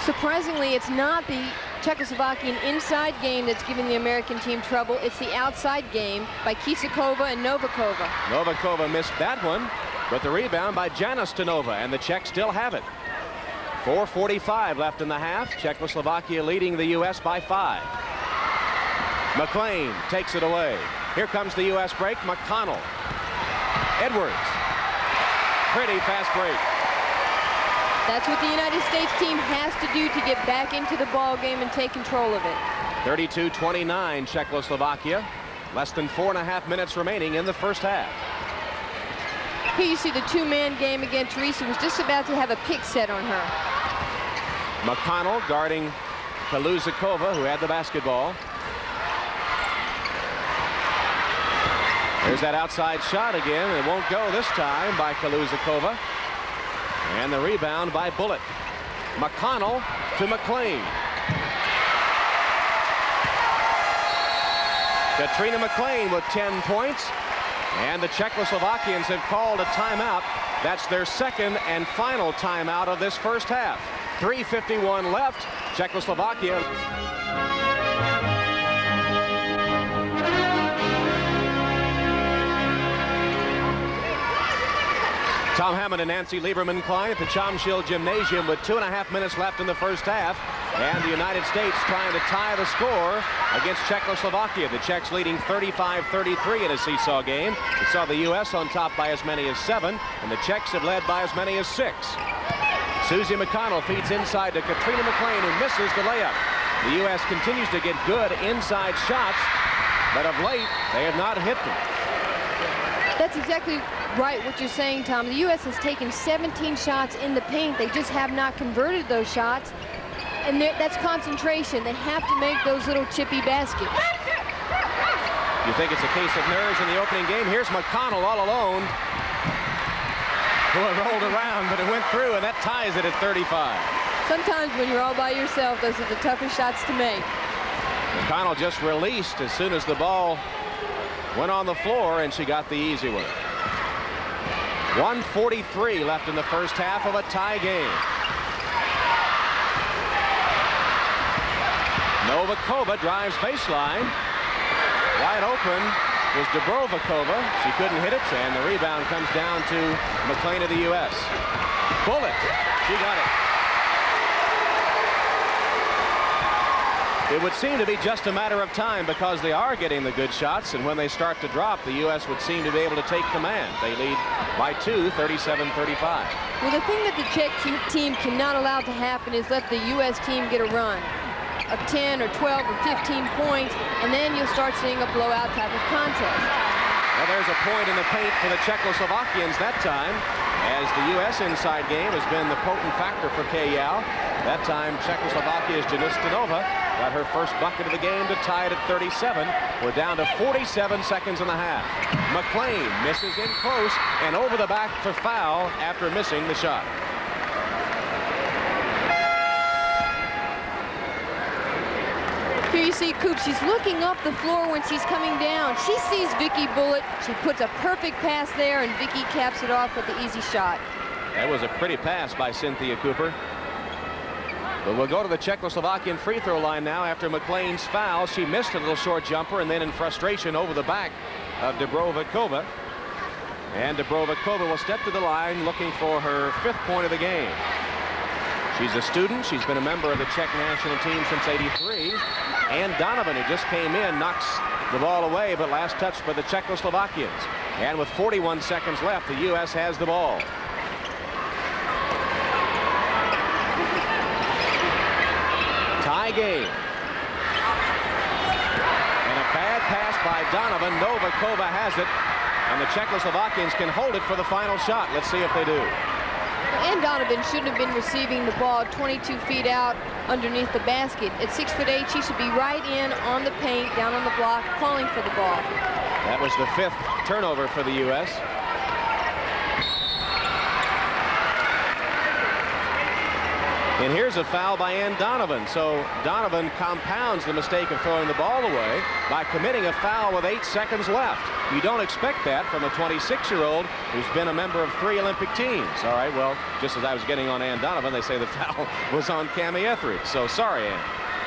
Surprisingly, it's not the Czechoslovakian inside game that's giving the American team trouble. It's the outside game by Kisakova and Novikova. Novikova missed that one, but the rebound by Jana Stanova, and the Czechs still have it. 4:45 left in the half. Czechoslovakia leading the U.S. by 5. McLean takes it away. Here comes the U.S. break. McConnell. Edwards. Pretty fast break. That's what the United States team has to do to get back into the ball game and take control of it. 32-29 Czechoslovakia. Less than 4.5 minutes remaining in the first half. Here you see the two-man game again. Teresa was just about to have a pick set on her. McConnell guarding Kaluzakova, who had the basketball. There's that outside shot again. It won't go this time by Kaluzakova. And the rebound by Bullet. McConnell to McLean. Katrina McLean with 10 points. And the Czechoslovakians have called a timeout. That's their second and final timeout of this first half. 3:51 left. Czechoslovakia. Tom Hammond and Nancy Lieberman-Klein at the Chomshill Gymnasium with 2.5 minutes left in the first half. And the United States trying to tie the score against Czechoslovakia. The Czechs leading 35-33 in a seesaw game. We saw the U.S. on top by as many as 7, and the Czechs have led by as many as 6. Susie McConnell feeds inside to Katrina McLean, who misses the layup. The U.S. continues to get good inside shots, but of late, they have not hit them. That's exactly right what you're saying, Tom. The U.S. has taken 17 shots in the paint. They just have not converted those shots. And that's concentration. They have to make those little chippy baskets. You think it's a case of nerves in the opening game? Here's McConnell all alone. Well, it rolled around, but it went through, and that ties it at 35. Sometimes when you're all by yourself, those are the toughest shots to make. McConnell just released as soon as the ball went on the floor, and she got the easy one. 1:43 left in the first half of a tie game. Novikova drives baseline. Wide open was Dubrovnikova. She couldn't hit it, and the rebound comes down to McLean of the U.S. Bullet. She got it. It would seem to be just a matter of time because they are getting the good shots, and when they start to drop, the U.S. would seem to be able to take command. They lead by 2, 37-35. Well, the thing that the Czech team cannot allow to happen is let the U.S. team get a run of 10 or 12 or 15 points, and then you'll start seeing a blowout type of contest. Well, there's a point in the paint for the Czechoslovakians that time, as the U.S. inside game has been the potent factor for K. Yao. That time, Czechoslovakia's Jana Stanova got her first bucket of the game to tie it at 37. We're down to 47 seconds in the half. McLean misses in close and over the back for foul after missing the shot. Here you see Coop. She's looking up the floor when she's coming down. She sees Vicky Bullitt. She puts a perfect pass there, and Vicky caps it off with the easy shot. That was a pretty pass by Cynthia Cooper. But we'll go to the Czechoslovakian free throw line now after McLean's foul. She missed a little short jumper, and then in frustration over the back of Dubrovakova. And Dubrovakova will step to the line looking for her 5th point of the game. She's a student. She's been a member of the Czech national team since '83. And Donovan, who just came in, knocks the ball away, but last touched by the Czechoslovakians. And with 41 seconds left, the U.S. has the ball. Tie game. And a bad pass by Donovan. Novikova has it, and the Czechoslovakians can hold it for the final shot. Let's see if they do. And Donovan shouldn't have been receiving the ball 22 feet out underneath the basket. At 6'8", she should be right in on the paint, down on the block, calling for the ball. That was the 5th turnover for the U.S. And here's a foul by Ann Donovan. So Donovan compounds the mistake of throwing the ball away by committing a foul with 8 seconds left. You don't expect that from a 26-year-old who's been a member of 3 Olympic teams. All right, well, just as I was getting on Ann Donovan, they say the foul was on Cammie Etheridge. So sorry, Ann.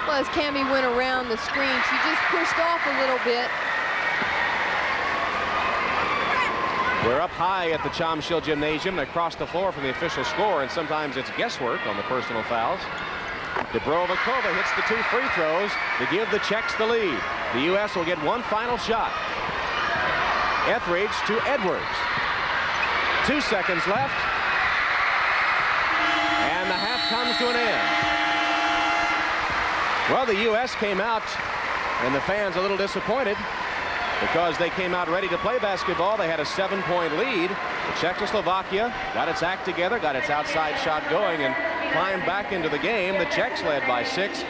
Well, as Cammie went around the screen, she just pushed off a little bit. We're up high at the Chomshill Gymnasium across the floor from the official score, and sometimes it's guesswork on the personal fouls. Dubrovakova hits the 2 free throws to give the Czechs the lead. The U.S. will get one final shot. Etheridge to Edwards. 2 seconds left. And the half comes to an end. Well, the U.S. came out, and the fans a little disappointed, because they came out ready to play basketball. They had a 7-point lead. The Czechoslovakia got its act together, got its outside shot going, and climbed back into the game. The Czechs led by 6.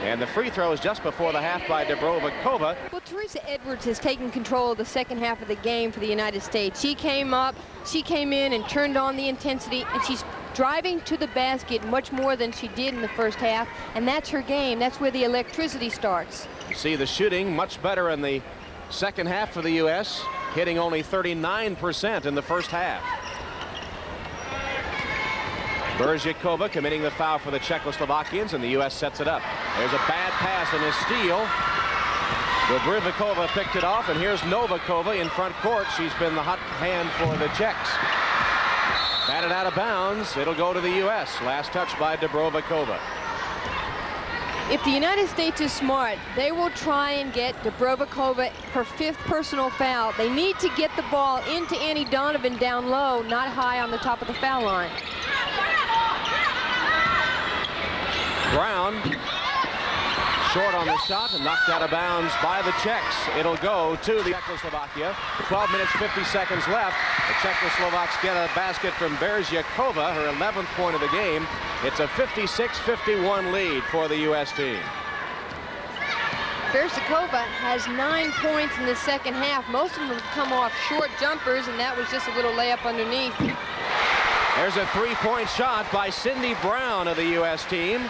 And the free throws just before the half by Dubrovakova. Well, Teresa Edwards has taken control of the second half of the game for the United States. She came up, she came in and turned on the intensity, and she's driving to the basket much more than she did in the first half. And that's her game. That's where the electricity starts. You see the shooting much better in the second half for the U.S., hitting only 39% in the first half. Berzhikova committing the foul for the Czechoslovakians, and the U.S. sets it up. There's a bad pass and a steal. Dubrovakova picked it off, and here's Novikova in front court. She's been the hot hand for the Czechs. Batted out of bounds. It'll go to the U.S. Last touch by Dubrovakova. If the United States is smart, they will try and get Dubrovakova her 5th personal foul. They need to get the ball into Annie Donovan down low, not high on the top of the foul line. Brown short on the shot and knocked out of bounds by the Czechs. It'll go to the Czechoslovakia. 12 minutes, 50 seconds left. The Czechoslovaks get a basket from Berzhikova, her 11th point of the game. It's a 56-51 lead for the U.S. team. Berzhikova has 9 points in the second half. Most of them have come off short jumpers, and that was just a little layup underneath. There's a 3-point shot by Cindy Brown of the U.S. team.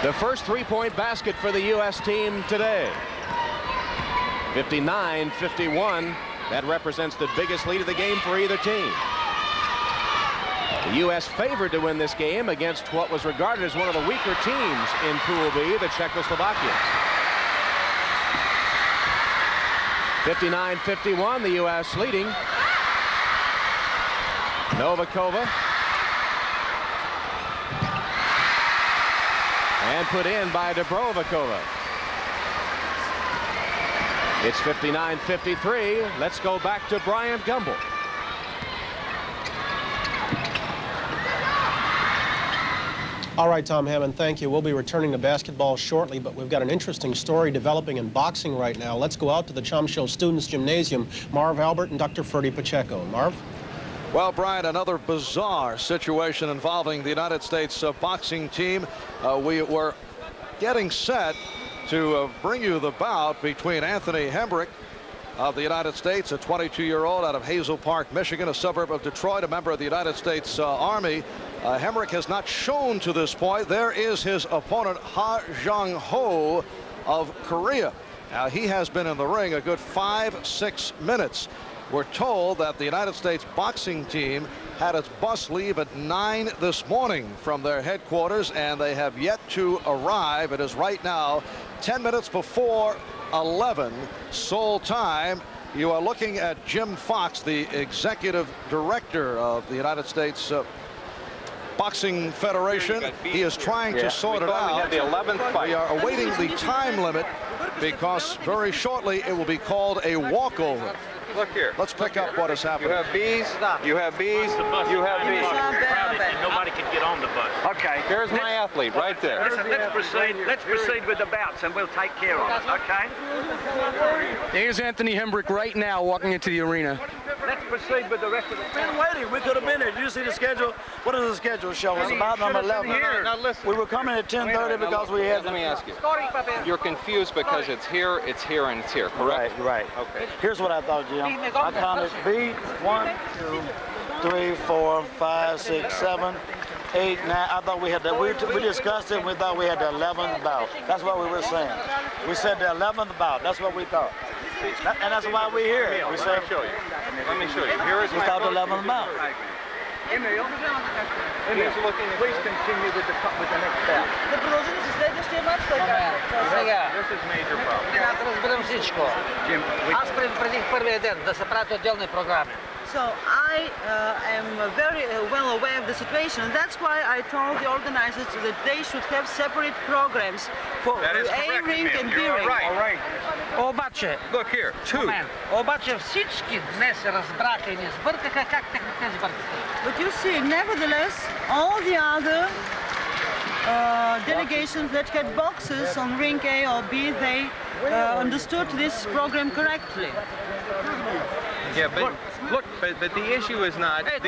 The first 3-point basket for the U.S. team today. 59-51. That represents the biggest lead of the game for either team. The U.S. favored to win this game against what was regarded as one of the weaker teams in Pool B, the Czechoslovakians. 59-51, the U.S. leading. Novikova. And put in by Dubrovakova. It's 59-53. Let's go back to Bryant Gumbel. All right, Tom Hammond, thank you. We'll be returning to basketball shortly, but we've got an interesting story developing in boxing right now. Let's go out to the Chomshill Students Gymnasium. Marv Albert and Dr. Ferdy Pacheco. Marv? Well, Brian, another bizarre situation involving the United States boxing team. We were getting set to bring you the bout between Anthony Hembrick of the United States, a 22-year-old out of Hazel Park, Michigan, a suburb of Detroit, a member of the United States Army. Hembrick has not shown to this point. There is his opponent, Ha Jang-ho of Korea. Now, he has been in the ring a good 5-6 minutes. We're told that the United States boxing team had its bus leave at 9 this morning from their headquarters, and they have yet to arrive. It is right now 10 minutes before 11 Seoul time. You are looking at Jim Fox, the executive director of the United States Boxing Federation. He is trying to sort it out. We are awaiting the time limit because very shortly it will be called a walkover. Look here. Let's pick up what is happening. You have B's. You have B's. You have B's. Nobody can get on the bus. Okay. There's my athlete right there. Listen, let's proceed with the bouts and we'll take care of it, okay? Here's Anthony Hembrick right now walking into the arena. Let's proceed with the rest of the been waiting. We could have been here. Did you see the schedule? What does the schedule show us? About number 11. Now listen. We were coming at 10:30 because we had. Let me ask you. You're confused because it's here, and it's here, correct? Right. Okay. Here's what I thought, Jim. I counted B, 1, 2, 3, 4, 5, 6, 7, 8, 9. I thought we had that. We discussed it and we thought we had the 11th bout. That's what we were saying. We said the 11th bout. That's what we thought. And that's why we're here. We said, Let me show you. Here is we thought the 11th bout. Emil, please continue with the next bout. This is major problem. Jim, So I am very well aware of the situation, and that's why I told the organizers that they should have separate programs for A ring and B ring. Right. Look here, 2. But you see, nevertheless, all the other delegations that had boxes on ring A or B, they understood this program correctly. Yeah, but the issue is not that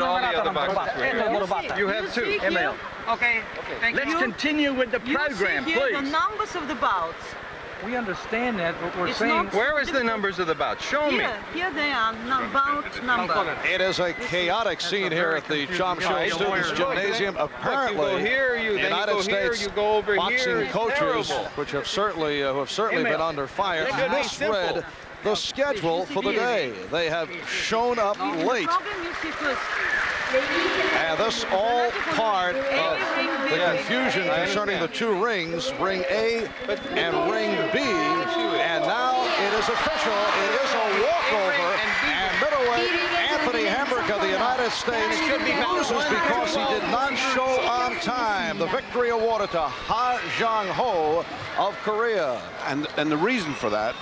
all the other boxes. You have 2. Emil. Okay. Let's continue with the program, you see here please. The numbers of the bouts. We understand that, but we're saying. Where is the numbers of the bouts? Show me. Here they are, bout number. It is a chaotic scene here at the Chomshill Students Gymnasium. Apparently, the United States boxing coaches, which have certainly been under fire, misread the schedule for the day. They have shown up late. And this all part of the confusion concerning the 2 rings, ring A and ring B. And now it is official. It is a walkover. And middleweight Anthony Hembrick of the United States loses because he did not show on time. The victory awarded to Ha Jang-ho of Korea. And the reason for that,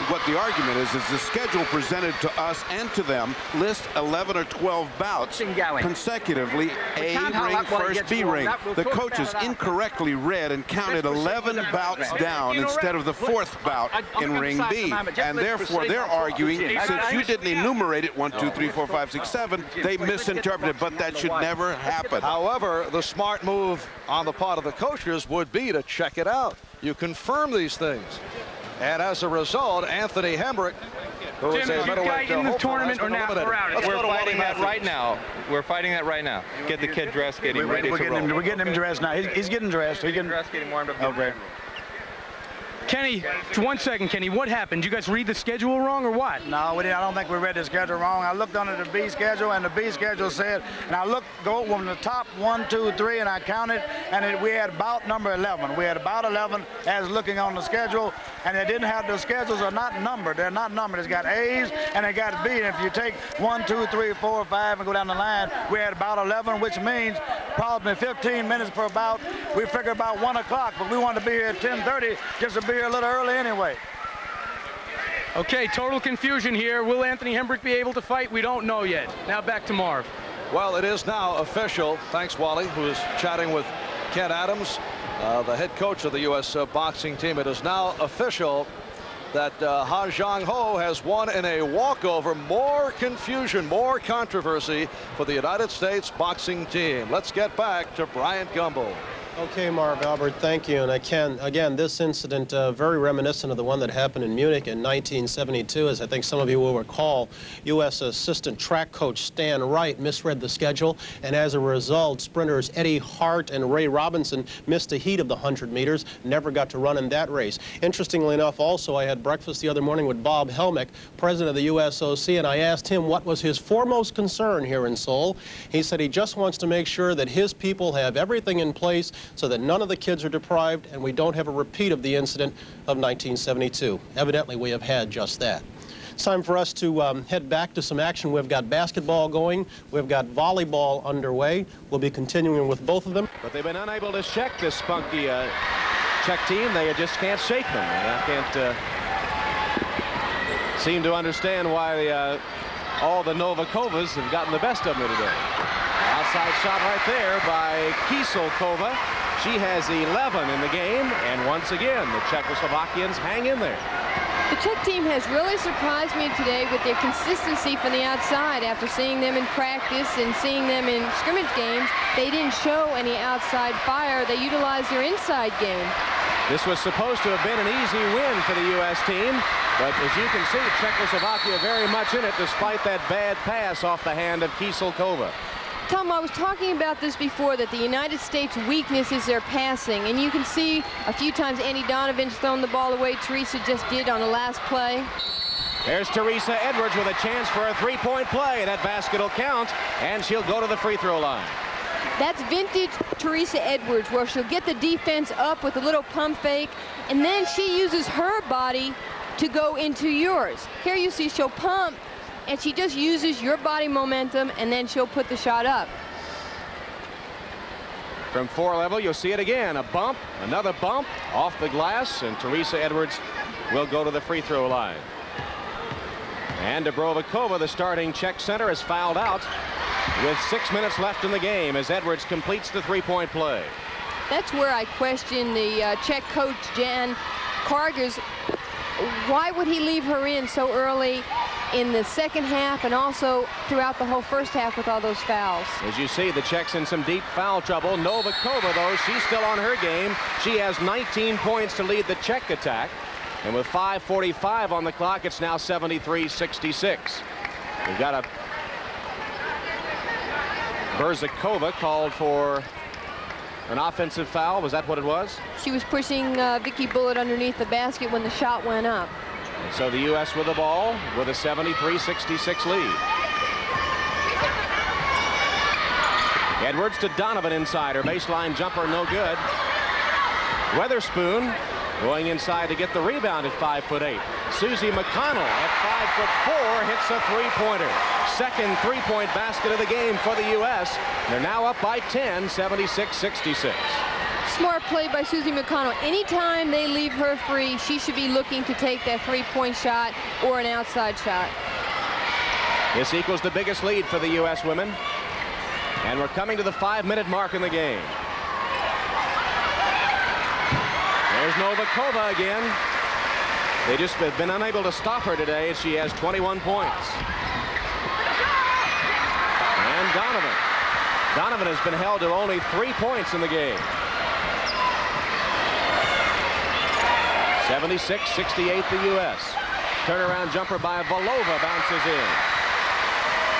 what the argument is the schedule presented to us and to them list 11 or 12 bouts consecutively, A ring first, B ring. The coaches incorrectly read and counted 11 bouts down instead of the 4th bout in ring B. And therefore, they're arguing, since you didn't enumerate it, 1, 2, 3, 4, 5, 6, 7, they misinterpreted, but that should never happen. However, the smart move on the part of the coaches would be to check it out. You confirm these things. And as a result, Anthony Hembrick, who is a middleweight in the tournament or not, we're out. We're fighting that right now. We're fighting that right now. Get the kid dressed, get him ready to roll. We're getting him dressed now. He's getting dressed. He's getting dressed, getting warmed up. Okay. Kenny, 1 second, Kenny. What happened? Did you guys read the schedule wrong or what? No, we didn't. I don't think we read the schedule wrong. I looked under the B schedule, and the B schedule said, and I go from the top 1, 2, 3, and I counted, and we had bout number 11. We had about 11 as looking on the schedule, and they didn't have the schedules are not numbered. They're not numbered. It's got A's and it got B. And if you take 1, 2, 3, 4, 5, and go down the line, we had about 11, which means probably 15 minutes per bout. We figured about 1 o'clock, but we wanted to be here at 10:30 just to be here a little early anyway. Okay, total confusion here. Will Anthony Hembrick be able to fight? We don't know yet. Now back to Marv. Well, it is now official. Thanks, Wally, who is chatting with Ken Adams, the head coach of the U.S. boxing team. It is now official that Ha Jang-ho has won in a walkover. More confusion, more controversy for the United States boxing team. Let's get back to Bryant Gumbel. Okay, Marv Albert, thank you. And again, this incident very reminiscent of the one that happened in Munich in 1972. As I think some of you will recall, U.S. assistant track coach Stan Wright misread the schedule, and as a result, sprinters Eddie Hart and Ray Robinson missed the heat of the 100 meters, never got to run in that race. Interestingly enough, also, I had breakfast the other morning with Bob Helmick, president of the USOC, and I asked him what was his foremost concern here in Seoul. He said he just wants to make sure that his people have everything in place so that none of the kids are deprived and we don't have a repeat of the incident of 1972. Evidently, we have had just that. It's time for us to head back to some action. We've got basketball going. We've got volleyball underway. We'll be continuing with both of them. But they've been unable to check this spunky Czech team. They just can't shake them. And I can't seem to understand why all the Novakovas have gotten the best of them today. Outside shot right there by Kieselkova. She has 11 in the game, and once again, the Czechoslovakians hang in there. The Czech team has really surprised me today with their consistency from the outside. After seeing them in practice and seeing them in scrimmage games, they didn't show any outside fire. They utilized their inside game. This was supposed to have been an easy win for the U.S. team, but as you can see, Czechoslovakia very much in it despite that bad pass off the hand of Kieselkova. Tom, I was talking about this before, that the United States' weakness is their passing, and you can see a few times Annie Donovan's thrown the ball away. Teresa just did on the last play. There's Teresa Edwards with a chance for a three-point play. That basket will count, and she'll go to the free throw line. That's vintage Teresa Edwards, where she'll get the defense up with a little pump fake, and then she uses her body to go into yours. Here you see she'll pump, and she just uses your body momentum, and then she'll put the shot up. From floor level, you'll see it again. A bump, another bump off the glass, and Teresa Edwards will go to the free throw line. And Dubrovnikova, the starting Czech center, is fouled out with 6 minutes left in the game as Edwards completes the three-point play. That's where I question the Czech coach, Jan Kargers. Why would he leave her in so early in the second half and also throughout the whole first half with all those fouls? As you see, the Czechs in some deep foul trouble. Novikova, though, she's still on her game. She has 19 points to lead the Czech attack. And with 5:45 on the clock, it's now 73-66. We've got a Berzikova called for an offensive foul. Was that what it was? She was pushing Vicky Bullitt underneath the basket when the shot went up. And so the U.S. with the ball with a 73-66 lead. Edwards to Donovan inside. Her baseline jumper no good. Weatherspoon going inside to get the rebound at 5'8". Susie McConnell at 5'4" hits a three-pointer. Second three-point basket of the game for the U.S. They're now up by 10, 76-66. Smart play by Susie McConnell. Anytime they leave her free, she should be looking to take that three-point shot or an outside shot. This equals the biggest lead for the U.S. women. And we're coming to the 5-minute mark in the game. There's Novikova again. They just have been unable to stop her today, as she has 21 points. And Donovan. Donovan has been held to only 3 points in the game. 76-68 the U.S. Turnaround jumper by Volova bounces in.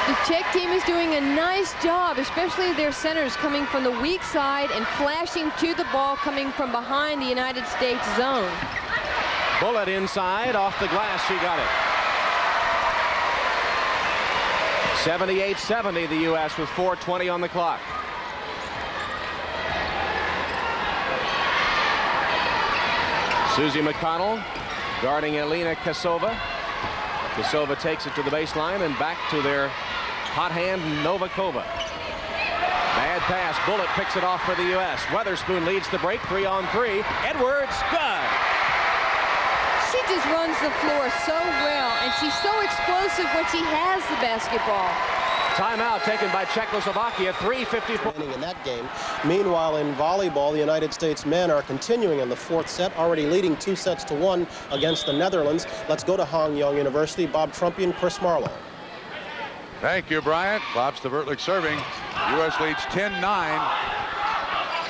The Czech team is doing a nice job, especially their centers coming from the weak side and flashing to the ball coming from behind the United States zone. Bullitt inside, off the glass, she got it. 78-70 the U.S. with 4:20 on the clock. Susie McConnell guarding Elena Kasova. Kasova takes it to the baseline and back to their hot hand Novikova. Bad pass. Bullitt picks it off for the U.S. Weatherspoon leads the break. 3-on-3. Edwards, good. She just runs the floor so well, and she's so explosive when she has the basketball. Timeout taken by Czechoslovakia. 3:54 in that game. Meanwhile, in volleyball, the United States men are continuing in the fourth set, already leading 2-1 against the Netherlands. Let's go to Hanyang University. Bob Trumpian, Chris Marlowe. Thank you, Bryant. Bob Stavertlich serving. U.S. leads 10-9.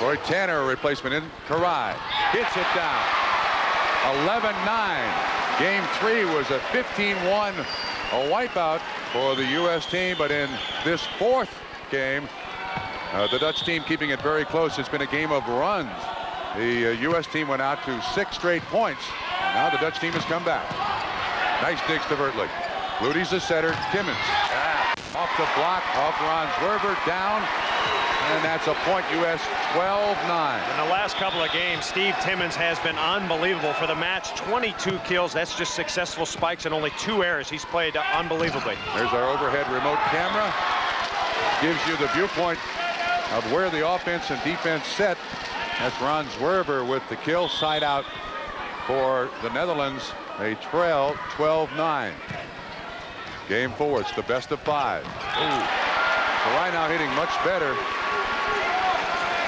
Troy Tanner, a replacement in. Karai hits it down. 11-9. Game 3 was a 15-1, a wipeout for the U.S. team. But in this fourth game, the Dutch team keeping it very close. It's been a game of runs. The U.S. team went out to 6 straight points. Now the Dutch team has come back. Nice digs to Vertlich. Ludy's the setter. Timmons. Off the block. Off Ron Zwerver. Down. And that's a point. U.S. 12-9. In the last couple of games, Steve Timmons has been unbelievable. For the match, 22 kills. That's just successful spikes and only 2 errors. He's played unbelievably. There's our overhead remote camera. Gives you the viewpoint of where the offense and defense set. That's Ron Zwerver with the kill. Side out for the Netherlands. They trail 12-9. Game 4. It's the best of 5. Karai now hitting much better.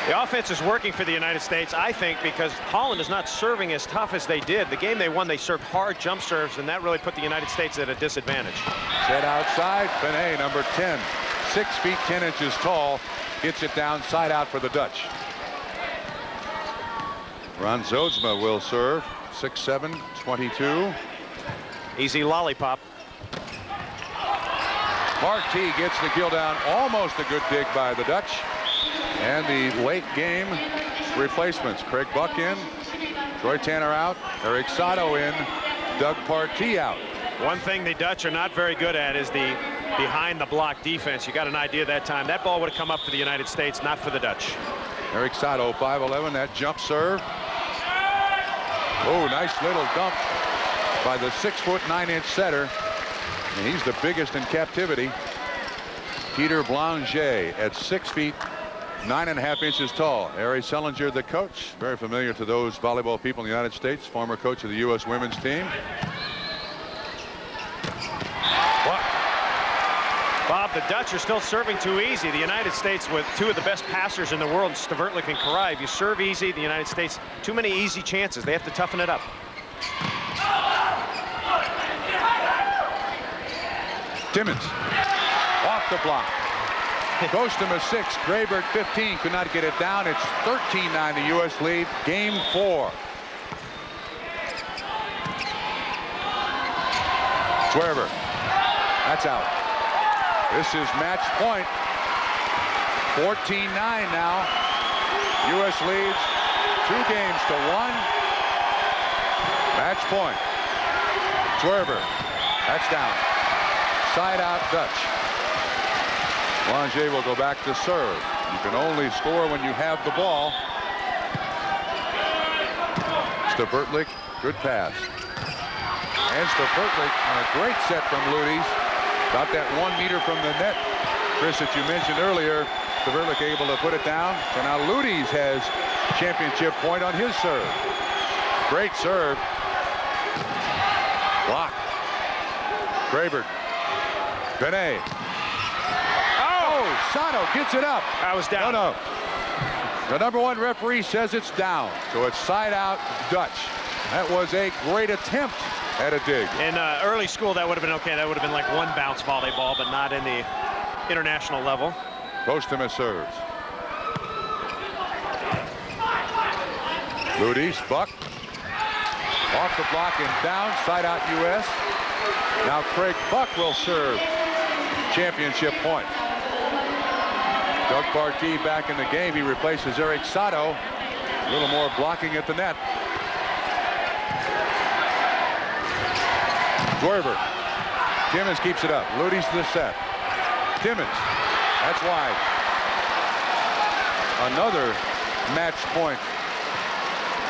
The offense is working for the United States, I think, because Holland is not serving as tough as they did. The game they won, they served hard jump serves, and that really put the United States at a disadvantage. Set outside. Benet, number 10. 6 feet 10 inches tall. Gets it down side out for the Dutch. Ron Zoedsma will serve. 6'7", 22. Easy lollipop. Partey gets the kill down. Almost a good dig by the Dutch. And the late game replacements. Craig Buck in. Troy Tanner out. Eric Sato in. Doug Partey out. One thing the Dutch are not very good at is the behind the block defense. You got an idea that time. That ball would have come up for the United States, not for the Dutch. Eric Sato, 5'11", that jump serve. Oh, nice little dump by the 6' 9" setter. And he's the biggest in captivity. Peter Blanger at 6 feet 9.5 inches tall. Ari Sellinger, the coach, very familiar to those volleyball people in the United States, former coach of the U.S. women's team. Bob, the Dutch are still serving too easy. The United States with 2 of the best passers in the world, Vertlich and Karai. If you serve easy, the United States, too many easy chances. They have to toughen it up. Timmons off the block. Goes to a 6. Grayberg 15 could not get it down. It's 13-9 the U.S. lead. Game 4. Zwerver. That's out. This is match point. 14-9 now. U.S. leads 2 games to 1. Match point. Zwerver. That's down. Side out Dutch. Blanger will go back to serve. You can only score when you have the ball. Vertlich, good pass. And Vertlich on a great set from Ludy's. About that 1 meter from the net, Chris, that you mentioned earlier. Vertlich able to put it down. So now Ludy's has championship point on his serve. Great serve. Block. Grayberg. Benet. Oh, Sato gets it up. I was down. No. The number 1 referee says it's down. So it's side out Dutch. That was a great attempt at a dig. In early school, that would have been okay. That would have been like 1 bounce volleyball, but not in the international level. Postema serves. Ludy's, Buck. Off the block and down, side out U.S. Now Craig Buck will serve. Championship point. Doug Partey back in the game. He replaces Eric Sato. A little more blocking at the net. Zwerver. Timmons keeps it up. Ludy's to the set. Timmons. That's wide. Another match point.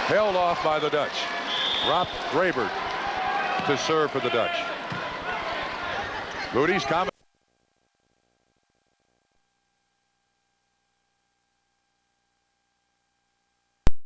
Held off by the Dutch. Rob Grayberg to serve for the Dutch. Ludy's comment.